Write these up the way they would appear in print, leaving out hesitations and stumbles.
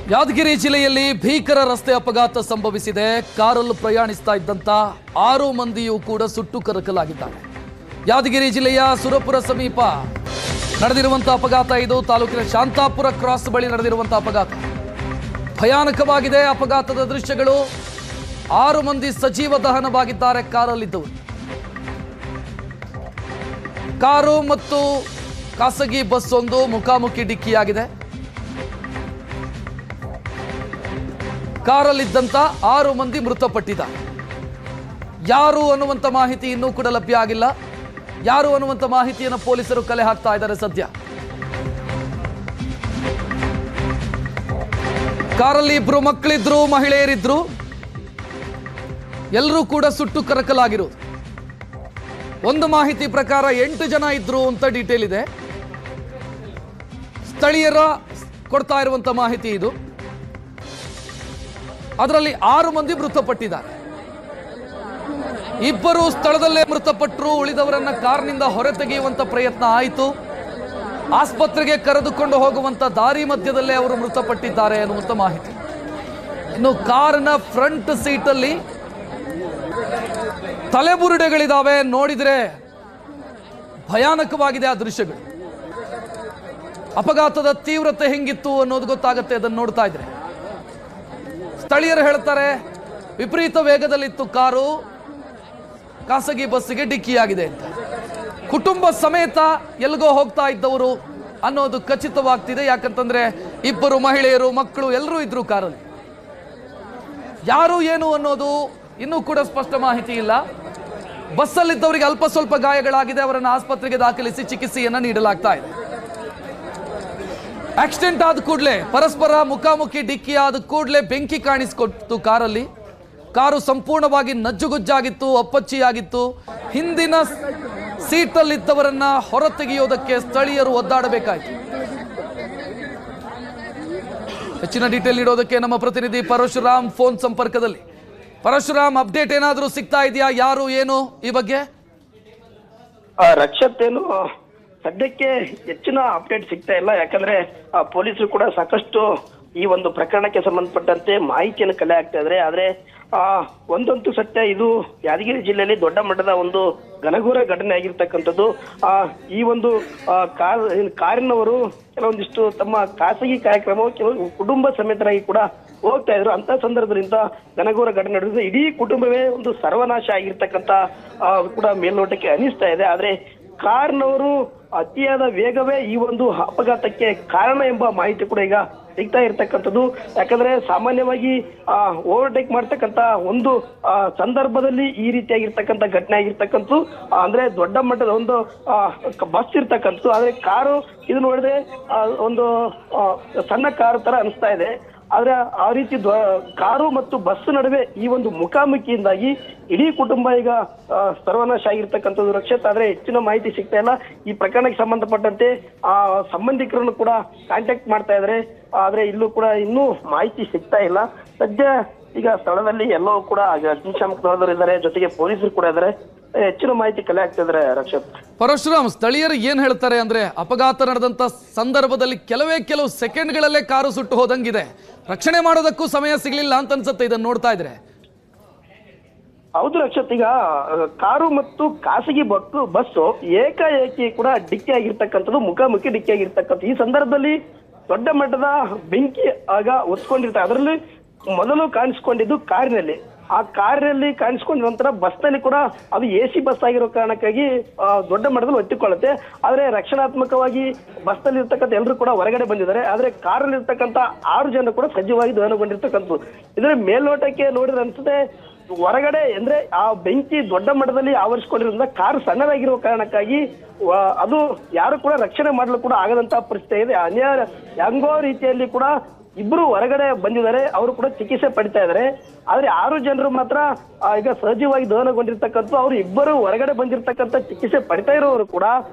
ಯಾದಗಿರಿ ಜಿಲ್ಲೆಯಲ್ಲಿ ಭೀಕರ ರಸ್ತೆ ಅಪಘಾತ ಸಂಭವಿಸಿದೆ. ಕಾರಲ್ಲಿ ಪ್ರಯಾಣಿಸ್ತಾ ಇದ್ದಂತ 6 ಮಂದಿಯೂ ಕೂಡ ಸುಟ್ಟು ಕರಕಲಾಗಿದ್ದಾರೆ. ಯಾದಗಿರಿ ಜಿಲ್ಲೆಯ ಸುರಪುರ ಸಮೀಪ ನಡೆದಿರುವಂತಹ ಅಪಘಾತ ಇದು. ತಾಲೂಕಿನ ಶಾಂತಾಪುರ ಕ್ರಾಸ್ ಬಳಿ ನಡೆದಿರುವಂತಹ ಅಪಘಾತ ಭಯಾನಕವಾಗಿದೆ. ಅಪಘಾತದ ದೃಶ್ಯಗಳು. 6 ಮಂದಿ ಸಜೀವ ದಹನವಾಗಿದ್ದಾರೆ ಕಾರಲ್ಲಿದ್ದವರು. ಕಾರು ಮತ್ತು ಖಾಸಗಿ ಬಸ್ ಒಂದು ಮುಖಾಮುಖಿ ಡಿಕ್ಕಿಯಾಗಿದೆ. ಕಾರಲ್ಲಿದ್ದಂತ 6 ಮಂದಿ ಮೃತಪಟ್ಟಿದ್ದಾರೆ. ಯಾರು ಅನ್ನುವಂಥ ಮಾಹಿತಿ ಇನ್ನೂ ಕೂಡ ಲಭ್ಯ ಆಗಿಲ್ಲ. ಯಾರು ಅನ್ನುವಂಥ ಮಾಹಿತಿಯನ್ನು ಪೊಲೀಸರು ಕಲೆ ಹಾಕ್ತಾ ಇದ್ದಾರೆ ಸದ್ಯ. ಕಾರಲ್ಲಿ 2 ಮಕ್ಕಳಿದ್ರು, ಮಹಿಳೆಯರಿದ್ರು. ಎಲ್ಲರೂ ಕೂಡ ಸುಟ್ಟು ಕರಕಲಾಗಿರೋದು. ಒಂದು ಮಾಹಿತಿ ಪ್ರಕಾರ 8 ಜನ ಇದ್ರು ಅಂತ ಡೀಟೇಲ್ ಇದೆ. ಸ್ಥಳೀಯರ ಕೊಡ್ತಾ ಇರುವಂತ ಮಾಹಿತಿ ಇದು. ಅದರಲ್ಲಿ 6 ಮಂದಿ ಮೃತಪಟ್ಟಿದ್ದಾರೆ. 2 ಸ್ಥಳದಲ್ಲೇ ಮೃತಪಟ್ಟರು. ಉಳಿದವರನ್ನ ಕಾರ್ನಿಂದ ಹೊರತೆಗೆಯುವಂತ ಪ್ರಯತ್ನ ಆಯಿತು. ಆಸ್ಪತ್ರೆಗೆ ಕರೆದುಕೊಂಡು ಹೋಗುವಂತ ದಾರಿ ಮಧ್ಯದಲ್ಲೇ ಅವರು ಮೃತಪಟ್ಟಿದ್ದಾರೆ ಅನ್ನುವಂತ ಮಾಹಿತಿ. ಇನ್ನು ಕಾರಿನ ಫ್ರಂಟ್ ಸೀಟಲ್ಲಿ ತಲೆಬುರುಡೆಗಳಿದಾವೆ. ನೋಡಿದ್ರೆ ಭಯಾನಕವಾಗಿದೆ ಆ ದೃಶ್ಯಗಳು. ಅಪಘಾತದ ತೀವ್ರತೆ ಹೆಂಗಿತ್ತು ಅನ್ನೋದು ಗೊತ್ತಾಗುತ್ತೆ ಅದನ್ನು ನೋಡ್ತಾ ಇದ್ರೆ. ಸ್ಥಳೀಯರು ಹೇಳ್ತಾರೆ, ವಿಪರೀತ ವೇಗದಲ್ಲಿತ್ತು ಕಾರು, ಖಾಸಗಿ ಬಸ್ಸಿಗೆ ಡಿಕ್ಕಿಯಾಗಿದೆ ಅಂತ. ಕುಟುಂಬ ಸಮೇತ ಎಲ್ಗೋ ಹೋಗ್ತಾ ಇದ್ದವರು ಅನ್ನೋದು ಖಚಿತವಾಗ್ತಿದೆ. ಯಾಕಂತಂದ್ರೆ 2 ಮಹಿಳೆಯರು, ಮಕ್ಕಳು ಎಲ್ಲರೂ ಇದ್ರು ಕಾರಲ್ಲಿ. ಯಾರು ಏನು ಅನ್ನೋದು ಇನ್ನೂ ಕೂಡ ಸ್ಪಷ್ಟ ಮಾಹಿತಿ ಇಲ್ಲ. ಬಸ್ಸಲ್ಲಿದ್ದವರಿಗೆ ಅಲ್ಪ ಸ್ವಲ್ಪ ಗಾಯಗಳಾಗಿದೆ. ಅವರನ್ನು ಆಸ್ಪತ್ರೆಗೆ ದಾಖಲಿಸಿ ಚಿಕಿತ್ಸೆಯನ್ನ ನೀಡಲಾಗ್ತಾ ಇದೆ. ಆಕ್ಸಿಡೆಂಟ್ ಆದ ಕೂಡಲೇ, ಪರಸ್ಪರ ಮುಖಾಮುಖಿ ಡಿಕ್ಕಿ ಆದ ಕೂಡಲೇ ಬೆಂಕಿ ಕಾಣಿಸಿಕೊಟ್ಟು ಕಾರಲ್ಲಿ. ಕಾರು ಸಂಪೂರ್ಣವಾಗಿ ನಜ್ಜುಗುಜ್ಜಾಗಿತ್ತು, ಅಪ್ಪಚ್ಚಿಯಾಗಿತ್ತು. ಹಿಂದಿನ ಸೀಟಲ್ಲಿದ್ದವರನ್ನ ಹೊರತೆಗೆಯೋದಕ್ಕೆ ಸ್ಥಳೀಯರು ಒದ್ದಾಡಬೇಕಾಯಿತು. ಹೆಚ್ಚಿನ ಡೀಟೇಲ್ ನೀಡೋದಕ್ಕೆ ನಮ್ಮ ಪ್ರತಿನಿಧಿ ಪರಶುರಾಮ್ ಫೋನ್ ಸಂಪರ್ಕದಲ್ಲಿ. ಪರಶುರಾಮ್, ಅಪ್ಡೇಟ್ ಏನಾದರೂ ಸಿಗ್ತಾ ಇದೆಯಾ? ಯಾರು ಏನು ಈ ಬಗ್ಗೆ? ರಕ್ಷತ್ ಏನು ಸದ್ಯಕ್ಕೆ ಹೆಚ್ಚಿನ ಅಪ್ಡೇಟ್ ಸಿಗ್ತಾ ಇಲ್ಲ. ಯಾಕಂದ್ರೆ ಪೊಲೀಸರು ಕೂಡ ಸಾಕಷ್ಟು ಈ ಒಂದು ಪ್ರಕರಣಕ್ಕೆ ಸಂಬಂಧಪಟ್ಟಂತೆ ಮಾಹಿತಿಯನ್ನು ಕಲೆ ಹಾಕ್ತಾ ಇದ್ದಾರೆ. ಆದ್ರೆ ಒಂದಂತೂ ಸತ್ಯ, ಇದು ಯಾದಗಿರಿ ಜಿಲ್ಲೆಯಲ್ಲಿ ದೊಡ್ಡ ಮಟ್ಟದ ಒಂದು ಘನಘೋರ ಘಟನೆ ಆಗಿರ್ತಕ್ಕಂಥದ್ದು. ಈ ಒಂದು ಕಾರಿನವರು ಕೆಲವೊಂದಿಷ್ಟು ತಮ್ಮ ಖಾಸಗಿ ಕಾರ್ಯಕ್ರಮ, ಕೆಲವು ಕುಟುಂಬ ಸಮೇತರಾಗಿ ಕೂಡ ಹೋಗ್ತಾ ಇದ್ರು. ಅಂತ ಸಂದರ್ಭದಿಂದ ಘನಘೋರ ಘಟನೆ ನಡೆದಿದೆ. ಇಡೀ ಕುಟುಂಬವೇ ಒಂದು ಸರ್ವನಾಶ ಆಗಿರ್ತಕ್ಕಂಥ ಕೂಡ ಮೇಲ್ನೋಟಕ್ಕೆ ಅನಿಸ್ತಾ ಇದೆ. ಆದ್ರೆ ಕಾರ್ನವರು ಅತಿಯಾದ ವೇಗವೇ ಈ ಒಂದು ಅಪಘಾತಕ್ಕೆ ಕಾರಣ ಎಂಬ ಮಾಹಿತಿ ಕೂಡ ಈಗ ಸಿಗ್ತಾ ಇರ್ತಕ್ಕಂಥದ್ದು. ಯಾಕಂದ್ರೆ ಸಾಮಾನ್ಯವಾಗಿ ಓವರ್ಟೇಕ್ ಮಾಡ್ತಕ್ಕಂಥ ಒಂದು ಸಂದರ್ಭದಲ್ಲಿ ಈ ರೀತಿಯಾಗಿರ್ತಕ್ಕಂಥ ಘಟನೆ ಆಗಿರ್ತಕ್ಕಂಥದ್ದು. ಅಂದ್ರೆ ದೊಡ್ಡ ಮಟ್ಟದ ಒಂದು ಬಸ್ ಇರ್ತಕ್ಕಂಥದ್ದು. ಆದ್ರೆ ಕಾರು ಇದು ನೋಡಿದ್ರೆ ಒಂದು ಸಣ್ಣ ಕಾರು ತರ ಅನಿಸ್ತಾ ಇದೆ. ಆದ್ರೆ ಆ ರೀತಿ ಕಾರು ಮತ್ತು ಬಸ್ ನಡುವೆ ಈ ಒಂದು ಮುಖಾಮುಖಿಯಿಂದಾಗಿ ಇಡೀ ಕುಟುಂಬ ಈಗ ಸರ್ವನಾಶ ಆಗಿರ್ತಕ್ಕಂಥದ್ದು. ರಕ್ಷತ್, ಆದ್ರೆ ಹೆಚ್ಚಿನ ಮಾಹಿತಿ ಸಿಗ್ತಾ ಇಲ್ಲ. ಈ ಪ್ರಕರಣಕ್ಕೆ ಸಂಬಂಧಪಟ್ಟಂತೆ ಸಂಬಂಧಿಕರನ್ನು ಕೂಡ ಕಾಂಟ್ಯಾಕ್ಟ್ ಮಾಡ್ತಾ ಇದ್ದಾರೆ. ಆದ್ರೆ ಇಲ್ಲೂ ಕೂಡ ಇನ್ನೂ ಮಾಹಿತಿ ಸಿಗ್ತಾ ಇಲ್ಲ. ಸದ್ಯ ಈಗ ಸ್ಥಳದಲ್ಲಿ ಎಲ್ಲವೂ ಕೂಡ ಅಗ್ನಿಶಾಮಕ ದಳದವರು ಇದ್ದಾರೆ, ಜೊತೆಗೆ ಪೊಲೀಸರು ಕೂಡ ಇದ್ದಾರೆ. ಹೆಚ್ಚಿನ ಮಾಹಿತಿ ಕಲೆ ಆಗ್ತಾ ಇದ್ದಾರೆ. ರಕ್ಷತ್, ಪರಶುರಾಮ್, ಸ್ಥಳೀಯರು ಏನ್ ಹೇಳ್ತಾರೆ ಅಂದ್ರೆ, ಅಪಘಾತ ನಡೆದಂತ ಸಂದರ್ಭದಲ್ಲಿ ಕೆಲವು ಸೆಕೆಂಡ್ಗಳಲ್ಲೇ ಕಾರು ಸುಟ್ಟು ಹೋದಂಗಿದೆ. ರಕ್ಷಣೆ ಮಾಡೋದಕ್ಕೂ ಸಮಯ ಸಿಗ್ಲಿಲ್ಲ ಅಂತ ಅನ್ಸುತ್ತೆ ಇದನ್ನ ನೋಡ್ತಾ ಇದ್ರೆ. ಹೌದು ರಕ್ಷತ್, ಈಗ ಕಾರು ಮತ್ತು ಖಾಸಗಿ ಬಸ್ಸು ಏಕಾಏಕಿ ಕೂಡ ಡಿಕ್ಕಿ ಆಗಿರ್ತಕ್ಕಂಥದ್ದು, ಮುಖಾಮುಖಿ ಡಿಕ್ಕಿ ಆಗಿರ್ತಕ್ಕಂಥದ್ದು. ಈ ಸಂದರ್ಭದಲ್ಲಿ ದೊಡ್ಡ ಮಟ್ಟದ ಬೆಂಕಿ ಆಗ ಹೊತ್ಕೊಂಡಿರ್ತಾರೆ. ಅದರಲ್ಲಿ ಮೊದಲು ಕಾಣಿಸ್ಕೊಂಡಿದ್ದು ಕಾರಿನಲ್ಲಿ. ಆ ಕಾರಿನಲ್ಲಿ ಕಾಣಿಸ್ಕೊಂಡ ನಂತರ ಬಸ್ನಲ್ಲಿ ಕೂಡ ಅದು AC ಬಸ್ ಆಗಿರೋ ಕಾರಣಕ್ಕಾಗಿ ದೊಡ್ಡ ಮಟ್ಟದಲ್ಲಿ ಒತ್ತಿಕೊಳ್ಳುತ್ತೆ. ಆದ್ರೆ ರಕ್ಷಣಾತ್ಮಕವಾಗಿ ಬಸ್ನಲ್ಲಿ ಇರ್ತಕ್ಕಂಥ ಎಲ್ಲರೂ ಕೂಡ ಹೊರಗಡೆ ಬಂದಿದ್ದಾರೆ. ಆದ್ರೆ ಕಾರಲ್ಲಿ ಇರ್ತಕ್ಕಂಥ 6 ಜನ ಕೂಡ ಸಜೀವವಾಗಿ ದಹನಗೊಂಡಿರ್ತಕ್ಕಂಥದ್ದು. ಇದ್ರ ಮೇಲ್ನೋಟಕ್ಕೆ ನೋಡಿದ್ರೆ ಅನ್ಸುತ್ತೆ ಹೊರಗಡೆ ಅಂದ್ರೆ ಆ ಬೆಂಕಿ ದೊಡ್ಡ ಮಟ್ಟದಲ್ಲಿ ಆವರಿಸಿಕೊಂಡಿರೋದ್ರಿಂದ ಕಾರು ಸಣ್ಣದಾಗಿರುವ ಕಾರಣಕ್ಕಾಗಿ ಅದು ಯಾರು ಕೂಡ ರಕ್ಷಣೆ ಮಾಡಲು ಕೂಡ ಆಗದಂತಹ ಪರಿಸ್ಥಿತಿ ಇದೆ. ಹೆಂಗೋ ರೀತಿಯಲ್ಲಿ ಕೂಡ 2 ಹೊರಗಡೆ ಬಂದಿದ್ದಾರೆ. ಅವರು ಕೂಡ ಚಿಕಿತ್ಸೆ ಪಡಿತಾ ಇದ್ದಾರೆ. ಆದ್ರೆ 6 ಜನರು ಮಾತ್ರ ಈಗ ಸಹಜವಾಗಿ ದಹನಗೊಂಡಿರ್ತಕ್ಕಂಥ. ಅವರು 2 ಹೊರಗಡೆ ಬಂದಿರತಕ್ಕಂಥ ಚಿಕಿತ್ಸೆ ಪಡಿತಾ ಇರೋರು ಕೂಡ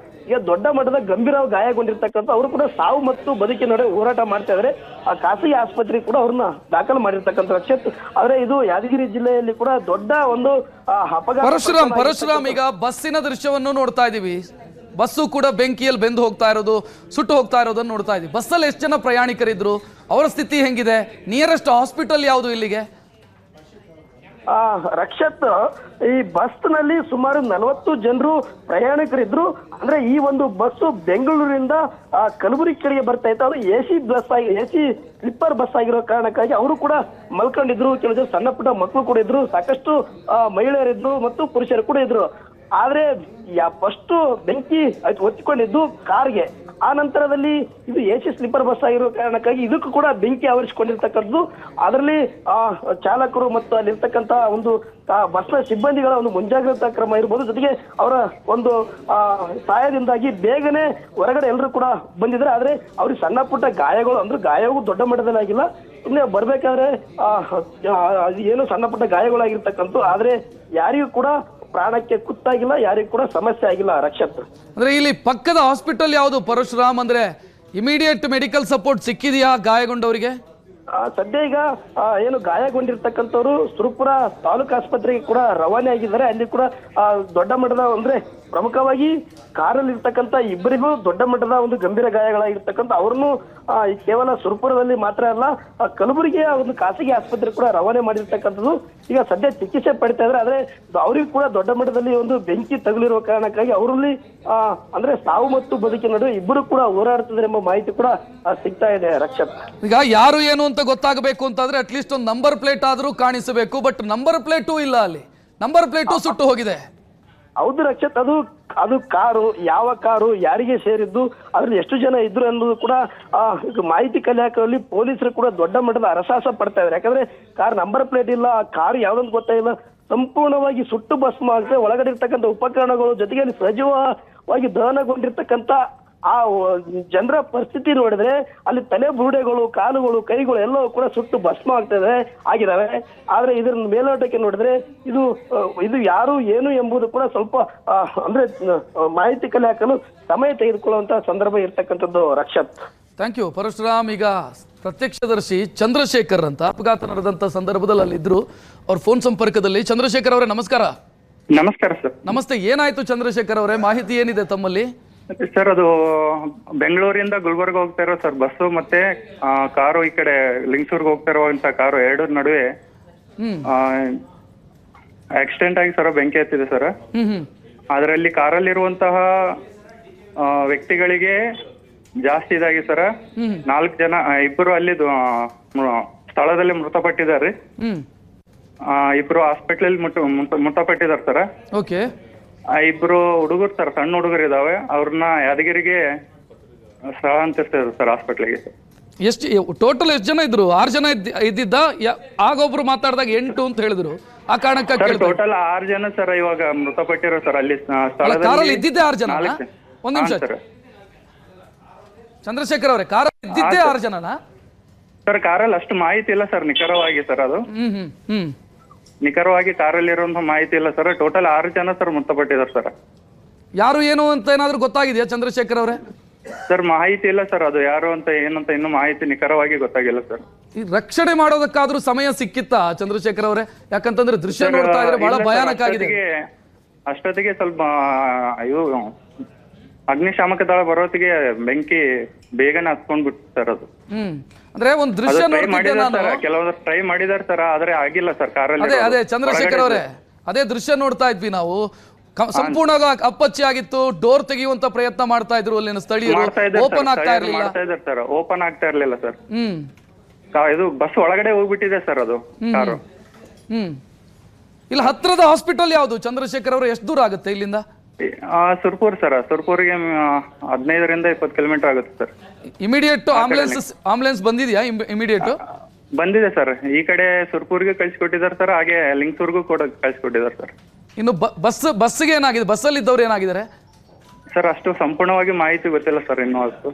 ಈಗ ದೊಡ್ಡ ಮಟ್ಟದ ಗಂಭೀರ ಗಾಯಗೊಂಡಿರ್ತಕ್ಕಂಥ. ಅವರು ಕೂಡ ಸಾವು ಮತ್ತು ಬದುಕಿನ ನಡುವೆ ಹೋರಾಟ ಮಾಡ್ತಾ ಇದ್ದಾರೆ. ಆ ಖಾಸಗಿ ಆಸ್ಪತ್ರೆಗೆ ಕೂಡ ಅವ್ರನ್ನ ದಾಖಲು ಮಾಡಿರ್ತಕ್ಕಂಥ. ರಕ್ಷತ್, ಆದ್ರೆ ಇದು ಯಾದಗಿರಿ ಜಿಲ್ಲೆಯಲ್ಲಿ ಕೂಡ ದೊಡ್ಡ ಒಂದು ಅಪಘಾತ. ಪರಶುರಾಮ್, ಈಗ ಬಸ್ಸಿನ ದೃಶ್ಯವನ್ನು ನೋಡ್ತಾ ಇದೀವಿ. ಬಸ್ಸು ಕೂಡ ಬೆಂಕಿಯಲ್ಲಿ ಬೆಂದು ಹೋಗ್ತಾ ಇರೋದು, ಸುಟ್ಟು ಹೋಗ್ತಾ ಇರೋದನ್ನು ನೋಡ್ತಾ ಇದ್ದೀವಿ. ಬಸ್ಸಲ್ಲಿ ಎಷ್ಟು ಜನ ಪ್ರಯಾಣಿಕರಿದ್ರು, ಅವರ ಸ್ಥಿತಿ ಹೆಂಗಿದೆ? ನಿಯರೆಸ್ಟ್ ಹಾಸ್ಪಿಟಲ್ ಯಾವುದು ಇಲ್ಲಿಗೆ? ರಕ್ಷತ್, ಈ ಬಸ್ ನಲ್ಲಿ ಸುಮಾರು 40 ಜನರು ಪ್ರಯಾಣಿಕರಿದ್ರು. ಅಂದ್ರೆ ಈ ಒಂದು ಬಸ್ಸು ಬೆಂಗಳೂರಿಂದ ಕಲಬುರಗಿ ಕಡೆಗೆ ಬರ್ತಾ ಇತ್ತು. ಅದು ಎಸಿ ಸ್ಲಿಪ್ಪರ್ ಬಸ್ ಆಗಿರೋ ಕಾರಣಕ್ಕಾಗಿ ಅವರು ಕೂಡ ಮಲ್ಕೊಂಡಿದ್ರು. ಕೆಲವು ಜನ ಸಣ್ಣ ಪುಟ್ಟ ಮಕ್ಕಳು ಕೂಡ ಇದ್ರು, ಸಾಕಷ್ಟು ಮಹಿಳೆಯರಿದ್ರು ಮತ್ತು ಪುರುಷರು ಕೂಡ ಇದ್ರು. ಆದ್ರೆ ಫಸ್ಟ್ ಬೆಂಕಿ ಹೊತ್ತಿಕೊಂಡಿದ್ದು ಕಾರ್ಗೆ. ಆ ನಂತರದಲ್ಲಿ ಇದು ಎಸಿ ಸ್ಲೀಪರ್ ಬಸ್ ಆಗಿರೋ ಕಾರಣಕ್ಕಾಗಿ ಇದಕ್ಕೂ ಕೂಡ ಬೆಂಕಿ ಆವರಿಸಿಕೊಂಡಿರ್ತಕ್ಕಂಥದ್ದು. ಅದರಲ್ಲಿ ಚಾಲಕರು ಮತ್ತು ಅಲ್ಲಿರ್ತಕ್ಕಂಥ ಒಂದು ಬಸ್ನ ಸಿಬ್ಬಂದಿಗಳ ಒಂದು ಮುಂಜಾಗ್ರತಾ ಕ್ರಮ ಇರ್ಬೋದು, ಜೊತೆಗೆ ಅವರ ಒಂದು ಸಹಾಯದಿಂದಾಗಿ ಬೇಗನೆ ಹೊರಗಡೆ ಎಲ್ಲರೂ ಕೂಡ ಬಂದಿದ್ದಾರೆ. ಆದ್ರೆ ಅವ್ರಿಗೆ ಸಣ್ಣ ಪುಟ್ಟ ಗಾಯಗಳು, ಅಂದ್ರೆ ಗಾಯವೂ ದೊಡ್ಡ ಮಟ್ಟದಲ್ಲಿ ಆಗಿಲ್ಲ. ಸುಮ್ಮನೆ ಬರ್ಬೇಕಾದ್ರೆ ಏನು ಸಣ್ಣ ಪುಟ್ಟ ಗಾಯಗಳಾಗಿರ್ತಕ್ಕಂಥ, ಆದ್ರೆ ಯಾರಿಗೂ ಕೂಡ ಪ್ರಾಣಕ್ಕೆ ಕುತ್ತಾಗಿಲ್ಲ, ಯಾರಿಗೂ ಕೂಡ ಸಮಸ್ಯೆ ಆಗಿಲ್ಲ. ರಕ್ಷತ್, ಅಂದ್ರೆ ಇಲ್ಲಿ ಪಕ್ಕದ ಹಾಸ್ಪಿಟಲ್ ಯಾವುದು ಪರಶುರಾಮ್? ಅಂದ್ರೆ ಇಮಿಡಿಯೇಟ್ ಮೆಡಿಕಲ್ ಸಪೋರ್ಟ್ ಸಿಕ್ಕಿದೆಯಾ ಗಾಯಗೊಂಡವರಿಗೆ? ಸದ್ಯ ಈಗ ಏನು ಗಾಯಗೊಂಡಿರ್ತಕ್ಕಂಥವ್ರು ಸುರಪುರ ತಾಲೂಕು ಆಸ್ಪತ್ರೆಗೆ ಕೂಡ ರವಾನೆ ಆಗಿದ್ದಾರೆ. ಅಲ್ಲಿ ಕೂಡ ದೊಡ್ಡ ಮಟ್ಟದ, ಅಂದ್ರೆ ಪ್ರಮುಖವಾಗಿ ಕಾರಲ್ಲಿ ಇರ್ತಕ್ಕಂಥ ಇಬ್ಬರಿಗೂ ದೊಡ್ಡ ಮಟ್ಟದ ಒಂದು ಗಂಭೀರ ಗಾಯಗಳಾಗಿರ್ತಕ್ಕಂಥ ಅವ್ರನ್ನು ಕೇವಲ ಸುರಪುರದಲ್ಲಿ ಮಾತ್ರ ಅಲ್ಲ, ಕಲಬುರಗಿಯ ಒಂದು ಖಾಸಗಿ ಆಸ್ಪತ್ರೆ ಕೂಡ ರವಾನೆ ಮಾಡಿರ್ತಕ್ಕಂಥದ್ದು. ಈಗ ಸದ್ಯ ಚಿಕಿತ್ಸೆ ಪಡಿತಾ ಇದ್ದಾರೆ. ಆದ್ರೆ ಅವರಿಗೂ ಕೂಡ ದೊಡ್ಡ ಮಟ್ಟದಲ್ಲಿ ಒಂದು ಬೆಂಕಿ ತಗುಲಿರುವ ಕಾರಣಕ್ಕಾಗಿ ಅವರಲ್ಲಿ ಅಂದ್ರೆ ಸಾವು ಮತ್ತು ಬದುಕಿನ ನಡುವೆ ಇಬ್ಬರು ಕೂಡ ಹೋರಾಡ್ತಿದ್ದಾರೆ ಎಂಬ ಮಾಹಿತಿ ಕೂಡ ಸಿಗ್ತಾ ಇದೆ. ರಕ್ಷತ್, ಈಗ ಯಾರು ಏನು ಅಂತ ಗೊತ್ತಾಗಬೇಕು ಅಂತಂದ್ರೆ ಅಟ್ಲೀಸ್ಟ್ ಒಂದು ನಂಬರ್ ಪ್ಲೇಟ್ ಆದ್ರೂ ಕಾಣಿಸಬೇಕು. ಬಟ್ ನಂಬರ್ ಪ್ಲೇಟು ಇಲ್ಲ, ಅಲ್ಲಿ ನಂಬರ್ ಪ್ಲೇಟು ಸುಟ್ಟು ಹೋಗಿದೆ. ಹೌದು ರಕ್ಷತ್, ಅದು ಕಾರು, ಯಾವ ಕಾರು, ಯಾರಿಗೆ ಸೇರಿದ್ದು, ಅದ್ರಲ್ಲಿ ಎಷ್ಟು ಜನ ಇದ್ರು ಅನ್ನೋದು ಕೂಡ ಮಾಹಿತಿ ಕಲೆ ಹಾಕುವಲ್ಲಿ ಪೊಲೀಸರು ಕೂಡ ದೊಡ್ಡ ಮಟ್ಟದ ಹರಸಾಹಸ ಪಡ್ತಾ ಇದ್ದಾರೆ. ಯಾಕಂದ್ರೆ ಕಾರ್ ನಂಬರ್ ಪ್ಲೇಟ್ ಇಲ್ಲ, ಕಾರು ಯಾವ್ದಂತ ಗೊತ್ತಾಗಿಲ್ಲ, ಸಂಪೂರ್ಣವಾಗಿ ಸುಟ್ಟು ಭಸ್ಮ ಆಗುತ್ತೆ. ಒಳಗಡೆ ಇರ್ತಕ್ಕಂಥ ಉಪಕರಣಗಳು, ಜೊತೆಗೆ ಅಲ್ಲಿ ಸಜೀವವಾಗಿ ದಹನಗೊಂಡಿರ್ತಕ್ಕಂಥ ಆ ಜನರ ಪರಿಸ್ಥಿತಿ ನೋಡಿದ್ರೆ ಅಲ್ಲಿ ತಲೆ ಬುರುಡೆಗಳು, ಕಾಲುಗಳು, ಕೈಗಳು ಎಲ್ಲವೂ ಕೂಡ ಸುಟ್ಟು ಭಸ್ಮ ಆಗಿದಾವೆ. ಆದ್ರೆ ಇದರ ಮೇಲ್ನೋಟಕ್ಕೆ ನೋಡಿದ್ರೆ ಇದು ಯಾರು ಏನು ಎಂಬುದು ಕೂಡ ಸ್ವಲ್ಪ ಅಂದ್ರೆ ಮಾಹಿತಿ ಕಲೆ ಹಾಕಲು ಸಮಯ ತೆಗೆದುಕೊಳ್ಳುವಂತ ಸಂದರ್ಭ ಇರ್ತಕ್ಕಂಥದ್ದು. Rakshath, thank you Parashuram. ಈಗ ಪ್ರತ್ಯಕ್ಷದರ್ಶಿ ಚಂದ್ರಶೇಖರ್ ಅಂತ ಅಪಘಾತ ನಡೆದಂತ ಸಂದರ್ಭದಲ್ಲಿ ಅಲ್ಲಿದ್ರು, ಅವ್ರ ಫೋನ್ ಸಂಪರ್ಕದಲ್ಲಿ. ಚಂದ್ರಶೇಖರ್ ಅವರೇ ನಮಸ್ಕಾರ. ನಮಸ್ಕಾರ ಸರ್. ನಮಸ್ತೆ, ಏನಾಯ್ತು ಚಂದ್ರಶೇಖರ್ ಅವರೇ? ಮಾಹಿತಿ ಏನಿದೆ ತಮ್ಮಲ್ಲಿ? ಸರ್, ಅದು ಬೆಂಗಳೂರಿಂದ ಗುಲ್ಬರ್ಗ ಹೋಗ್ತಾ ಇರೋ ಸರ್ ಬಸ್ಸು ಮತ್ತೆ ಕಾರು, ಈ ಕಡೆ ಲಿಂಗಸೂರ್ಗೆ ಹೋಗ್ತಾ ಇರುವಂತ ಕಾರು ಎರಡರ ನಡುವೆ ಆಕ್ಸಿಡೆಂಟ್ ಆಗಿ ಸರ್ ಬೆಂಕಿ ಹತ್ತಿದೆ ಸರ್. ಅದರಲ್ಲಿ ಕಾರಲ್ಲಿರುವಂತಹ ವ್ಯಕ್ತಿಗಳಿಗೆ ಜಾಸ್ತಿ ಇದಾಗಿ ಸರ್ 4 ಜನ, ಇಬ್ಬರು ಅಲ್ಲಿ ಸ್ಥಳದಲ್ಲಿ ಮೃತಪಟ್ಟಿದ್ದಾರೆ. ಇಬ್ರು ಹಾಸ್ಪಿಟಲ್ ಮೃತಪಟ್ಟಿದ್ದಾರೆ ಸರ್. ಓಕೆ. ಇಬ್ರು ಹುಡುಗರು ಸರ್, ಸಣ್ಣ ಹುಡುಗರು ಇದಾವೆ. ಅವ್ರನ್ನ ಯಾದಗಿರಿಗೆ ಸ್ಥಳಾಂತರಿಸ್ತಾರೆ ಸರ್ ಹಾಸ್ಪಿಟ್ಲಿಗೆ. ಎಷ್ಟು ಟೋಟಲ್ ಎಷ್ಟು ಜನ ಇದ್ರು? 6 ಜನ ಇದ್ದಿದ್ದ? ಆಗೊಬ್ರು ಮಾತಾಡಿದಾಗ 8 ಅಂತ ಹೇಳಿದ್ರು. ಆ ಕಾರಣಕ್ಕಾಗಿ ಟೋಟಲ್ 6 ಜನ ಸರ್ ಇವಾಗ ಮೃತಪಟ್ಟಿರೋ ಸರ್. ಅಲ್ಲಿ ಕಾರಲ್ಲಿ ಇದ್ದಿದ್ದೆ 6 ಜನ? ಒಂದ್ ನಿಮಿಷ ಚಂದ್ರಶೇಖರ್ ಅವರೇ, ಕಾರಲ್ಲಿ ಇದ್ದಿದ್ದೆ 6 ಜನನಾ ಸರ್? ಕಾರಲ್ಲಿ ಅಷ್ಟು ಮಾಹಿತಿ ಇಲ್ಲ ಸರ್ ನಿಖರವಾಗಿ ಸರ್. ಅದು ನಿಖರವಾಗಿ ಕಾರಲ್ಲಿರುವಂತ ಮಾಹಿತಿ ಇಲ್ಲ ಸರ್. ಟೋಟಲ್ 6 ಜನ ಸರ್ ಮೃತಪಟ್ಟಿದ್ದಾರೆ ಸರ್. ಯಾರು ಏನು ಅಂತ ಏನಾದ್ರು ಗೊತ್ತಾಗಿದೆಯಾ ಚಂದ್ರಶೇಖರ್ ಅವರೇ? ಸರ್ ಮಾಹಿತಿ ಇಲ್ಲ ಸರ್, ಅದು ಯಾರು ಅಂತ ಏನಂತ ಇನ್ನೂ ಮಾಹಿತಿ ನಿಖರವಾಗಿ ಗೊತ್ತಾಗಿಲ್ಲ ಸರ್. ಈ ರಕ್ಷಣೆ ಮಾಡೋದಕ್ಕಾದ್ರೂ ಸಮಯ ಸಿಕ್ಕಿತ್ತಾ ಚಂದ್ರಶೇಖರ್ ಅವರೇ? ಯಾಕಂತಂದ್ರೆ ದೃಶ್ಯ ನೋಡ್ತಾ ಇದ್ರೆ ಬಹಳ ಭಯಾನಕ ಆಗಿದೆ. ಅಷ್ಟೊತ್ತಿಗೆ ಸ್ವಲ್ಪ ಇವು ಅಗ್ನಿಶಾಮಕ ದಳ ಬರೋತ್ತಿಗೆ ಬೆಂಕಿ ಬೇಗನೆ ಹತ್ಕೊಂಡ್ಬಿಟ್ಟು ಸರ್. ಅದು ಅಂದ್ರೆ ಒಂದು ದೃಶ್ಯ ನೋಡ್ತಿದ್ದೆ ನಾನು. ಕೆಲವೊಂದು ಟ್ರೈ ಮಾಡಿದಾರೆ ಸರ್, ಆದ್ರೆ ಆಗಿಲ್ಲ ಸರ್ ಕಾರಲ್ಲಿ. ಅದೇ ಚಂದ್ರಶೇಖರ್ ಅವರೇ, ಅದೇ ದೃಶ್ಯ ನೋಡ್ತಾ ಇದ್ವಿ ನಾವು. ಸಂಪೂರ್ಣ ಅಪ್ಪಚ್ಚಿ ಆಗಿತ್ತು. ಡೋರ್ ತೆಗೆಯುವಂತ ಪ್ರಯತ್ನ ಮಾಡ್ತಾ ಇದ್ರು ಅಲ್ಲಿನ ಸ್ಥಳೀಯರು. ಓಪನ್ ಆಗ್ತಾ ಇರಲಿಲ್ಲ ಸರ್. ಓಪನ್ ಆಗ್ತಾ ಇರ್ಲಿಲ್ಲ ಸರ್. ಇದು ಬಸ್ ಒಳಗಡೆ ಹೋಗ್ಬಿಟ್ಟಿದೆ ಸರ್ ಅದು ಕಾರು. ಇಲ್ಲಿ ಹತ್ರದ ಹಾಸ್ಪಿಟಲ್ ಯಾವುದು ಚಂದ್ರಶೇಖರ್ ಅವರು? ಎಷ್ಟು ದೂರ ಆಗುತ್ತೆ ಇಲ್ಲಿಂದ? ಸುರ್ಪುರ್ ಸರ್. ಸುರ್ಪುರ್ಗೆ 15ರಿಂದ 20 ಕಿಲೋಮೀಟರ್ ಆಗುತ್ತೆ ಸರ್. ಇಮಿಡಿಯೇಟ್ ಆಂಬುಲೆನ್ಸ್ ಬಂದಿದ್ಯಾ? ಇಮಿಡಿಯೇಟ್ ಬಂದಿದೆ ಸರ್. ಈ ಕಡೆ ಸುರ್ಪುರ್ಗೆ ಕಳ್ಸಿಕೊಟ್ಟಿದ್ದಾರೆ ಸರ್, ಹಾಗೆ ಲಿಂಗಸೂರ್ಗೂ ಕೂಡ ಕಳ್ಸಿಕೊಟ್ಟಿದ್ದಾರೆ ಸರ್. ಇನ್ನು ಬಸ್ಸಿಗೆ ಏನಾಗಿದೆ? ಬಸ್ಸಲ್ಲಿ ಇದ್ದವ್ರು ಏನಾಗಿದ್ದಾರೆ ಸರ್? ಅಷ್ಟು ಸಂಪೂರ್ಣವಾಗಿ ಮಾಹಿತಿ ಗೊತ್ತಿಲ್ಲ ಸರ್ ಇನ್ನೂ ಅಷ್ಟು.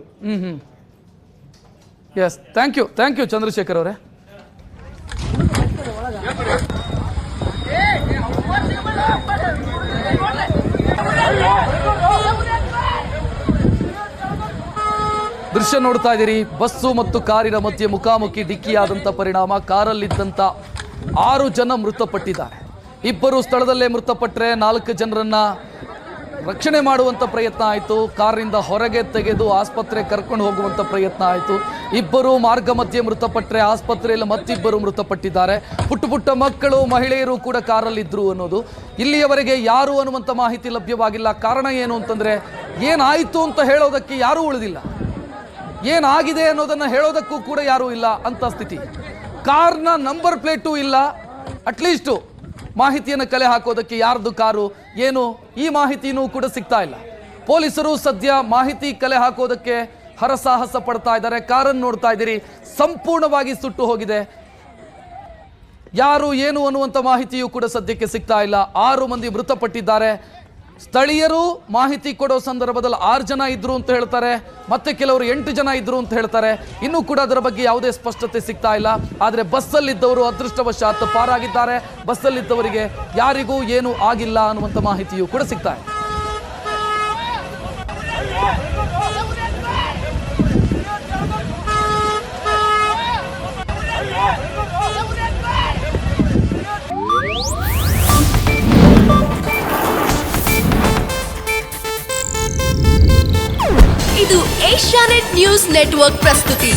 ಎಸ್, ಥ್ಯಾಂಕ್ ಯು ಚಂದ್ರಶೇಖರ್ ಅವರೇ. ದೃಶ್ಯ ನೋಡ್ತಾ ಇದ್ದೀರಿ. ಬಸ್ಸು ಮತ್ತು ಕಾರಿನ ಮಧ್ಯೆ ಮುಖಾಮುಖಿ ಡಿಕ್ಕಿಯಾದಂಥ ಪರಿಣಾಮ ಕಾರಲ್ಲಿದ್ದಂಥ 6 ಜನ ಮೃತಪಟ್ಟಿದ್ದಾರೆ. 2 ಸ್ಥಳದಲ್ಲೇ ಮೃತಪಟ್ಟರೆ 4 ಜನರನ್ನ ರಕ್ಷಣೆ ಮಾಡುವಂಥ ಪ್ರಯತ್ನ ಆಯಿತು, ಕಾರಿನಿಂದ ಹೊರಗೆ ತೆಗೆದು ಆಸ್ಪತ್ರೆ ಕರ್ಕೊಂಡು ಹೋಗುವಂಥ ಪ್ರಯತ್ನ ಆಯಿತು. ಇಬ್ಬರು ಮಾರ್ಗ ಮಧ್ಯೆ ಮೃತಪಟ್ಟರೆ ಆಸ್ಪತ್ರೆಯಲ್ಲಿ ಮತ್ತಿಬ್ಬರು ಮೃತಪಟ್ಟಿದ್ದಾರೆ. ಪುಟ್ಟ ಪುಟ್ಟ ಮಕ್ಕಳು, ಮಹಿಳೆಯರು ಕೂಡ ಕಾರಲ್ಲಿದ್ದರು ಅನ್ನೋದು ಇಲ್ಲಿಯವರೆಗೆ ಯಾರು ಅನ್ನುವಂಥ ಮಾಹಿತಿ ಲಭ್ಯವಾಗಿಲ್ಲ. ಕಾರಣ ಏನು ಅಂತಂದರೆ ಏನಾಯಿತು ಅಂತ ಹೇಳೋದಕ್ಕೆ ಯಾರೂ ಉಳಿದಿಲ್ಲ, ಏನಾಗಿದೆ ಅನ್ನೋದನ್ನು ಹೇಳೋದಕ್ಕೂ ಕೂಡ ಯಾರೂ ಇಲ್ಲ ಅಂತ ಸ್ಥಿತಿ. ಕಾರ್ನ ನಂಬರ್ ಪ್ಲೇಟು ಇಲ್ಲ, ಅಟ್ಲೀಸ್ಟು ಮಾಹಿತಿಯನ್ನು ಕಲೆ ಹಾಕೋದಕ್ಕೆ ಯಾರ್ದು ಕಾರು ಏನು ಈ ಮಾಹಿತಿನೂ ಕೂಡ ಸಿಗ್ತಾ ಇಲ್ಲ. ಪೊಲೀಸರು ಸದ್ಯ ಮಾಹಿತಿ ಕಲೆ ಹಾಕೋದಕ್ಕೆ ಹರಸಾಹಸ ಪಡ್ತಾ ಇದ್ದಾರೆ. ಕಾರನ್ನು ನೋಡ್ತಾ ಇದ್ದೀರಿ, ಸಂಪೂರ್ಣವಾಗಿ ಸುಟ್ಟು ಹೋಗಿದೆ. ಯಾರು ಏನು ಅನ್ನುವಂಥ ಮಾಹಿತಿಯೂ ಕೂಡ ಸದ್ಯಕ್ಕೆ ಸಿಗ್ತಾ ಇಲ್ಲ. 6 ಮಂದಿ ಮೃತಪಟ್ಟಿದ್ದಾರೆ. ಸ್ಥಳೀಯರು ಮಾಹಿತಿ ಕೊಡೋ ಸಂದರ್ಭದಲ್ಲಿ 6 ಜನ ಇದ್ರು ಅಂತ ಹೇಳ್ತಾರೆ, ಮತ್ತೆ ಕೆಲವರು 8 ಜನ ಇದ್ರು ಅಂತ ಹೇಳ್ತಾರೆ. ಇನ್ನೂ ಕೂಡ ಅದರ ಬಗ್ಗೆ ಯಾವುದೇ ಸ್ಪಷ್ಟತೆ ಸಿಗ್ತಾ ಇಲ್ಲ. ಆದರೆ ಬಸ್ಸಲ್ಲಿದ್ದವರು ಅದೃಷ್ಟವಶಾತ್ ಪಾರಾಗಿದ್ದಾರೆ. ಬಸ್ಸಲ್ಲಿದ್ದವರಿಗೆ ಯಾರಿಗೂ ಏನೂ ಆಗಿಲ್ಲ ಅನ್ನುವಂಥ ಮಾಹಿತಿಯೂ ಕೂಡ ಸಿಗ್ತಾ ಇದೆ. ಇದು ಏಷ್ಯಾನೆಟ್ ನ್ಯೂಸ್ ನೆಟ್ವರ್ಕ್ ಪ್ರಸ್ತುತಿ.